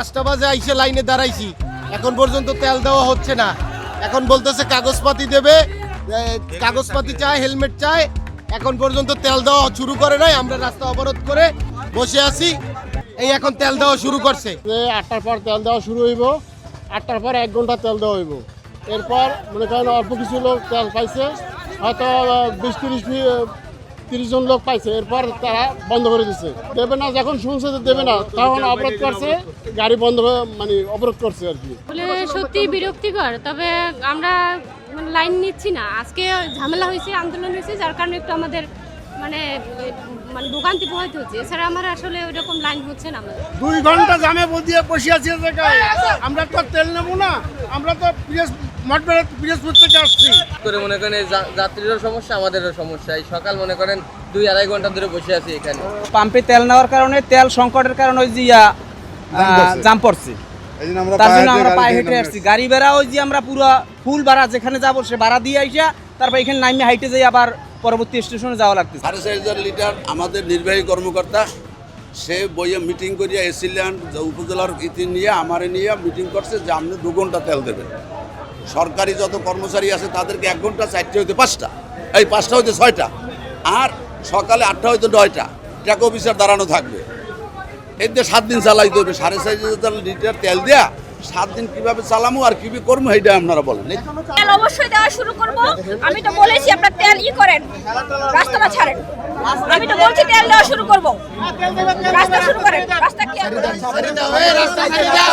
5টা বাজে আইসে লাইনে দাঁড়াইছি, এখন পর্যন্ত তেল দেওয়া হচ্ছে না। এখন বলতেছে কাগজপাতি দেবে, কাগজপাতি চায়, হেলমেট চায়, এখন পর্যন্ত তেল দেওয়া শুরু করে নাই। আমরা রাস্তা অবরোধ করে বসে আছি, এই এখন তেল দেওয়া শুরু করছে। 8টার পর তেল দেওয়া শুরু হইব, 8টার পর 1 ঘন্টা তেল দেওয়া হইব। এরপর মনে করেন অল্প কিছু লোক তেল পাইছে, হয়তো 20-30 জন লোক পাইছে, এরপর তারা বন্ধ করে দিচ্ছে, দেবে না। যখন শুনছে যে দেবে না, তখন অবরোধ করছে, গাড়ি বন্ধ মানে অবরোধ করছে আর কি। বলে সত্যি বিরক্তিকর, তবে আমরা লাইন নিচ্ছি না। আজকে ঝামেলা হয়েছে, আন্দোলন হয়েছে, যার কারণে একটু আমাদের মানে ভোগান্তি পোহাইতে হচ্ছে। এছাড়া আমার আসলে ওইরকম লাইন হচ্ছে না। আমাদের 2 ঘন্টা জামে বসিয়ে বসে আছি জায়গায়, আমরা তো তেল নেবো না, আমরা তো পিরোজপুর থেকে আসছি। করে মনে করেন যাত্রীরও সমস্যা, আমাদেরও সমস্যা। এই সকাল মনে করেন 2-2.5 ঘন্টা ধরে বসে আছি এখানে। পাম্পে তেল নেওয়ার কারণে, তেল সংকটের কারণে ওই যে জাম পড়ছে, তার জন্য আমরা পায়ে হেঁটে আসছি। গাড়ি ভাড়া ওই যে আমরা পুরো ফুল ভাড়া, যেখানে যাবো সে ভাড়া দিয়ে আইসা তারপর এখানে নামিয়ে হাইটে যাই, আবার পরবর্তী স্টেশনে যাওয়া লাগতেছে। 4,500 লিটার আমাদের নির্বাহী কর্মকর্তা সে বইয়ে মিটিং করিয়া এসিল্যান্ড উপজেলার ইতি নিয়ে আমারে নিয়ে মিটিং করছে যে আপনি 2 ঘন্টা তেল দেবেন। সরকারি যত কর্মচারী আছে তাদেরকে 1 ঘন্টা, 4টে হইতে 5টা, এই 5টা হইতে 6টা, আর সকালে 8টা হইতে 9টা ট্রাক অফিসার দাঁড়ানো থাকবে। এতে 7 দিন চালাইতে হবে। 4,500 লিটার তেল দেয়া 7 দিন কিভাবে চালামো আর কি করবো সেইটা আপনারা বলেন। তেল অবশ্যই দেওয়া শুরু করব। আমি তো বলেছি আপনারা তেল করেন, রাস্তাটা ছাড়েন। আমি তো বলছি তেল দেওয়া শুরু করব, রাস্তা শুরু করেন। রাস্তা কি রাস্তা ছেড়ে দাও,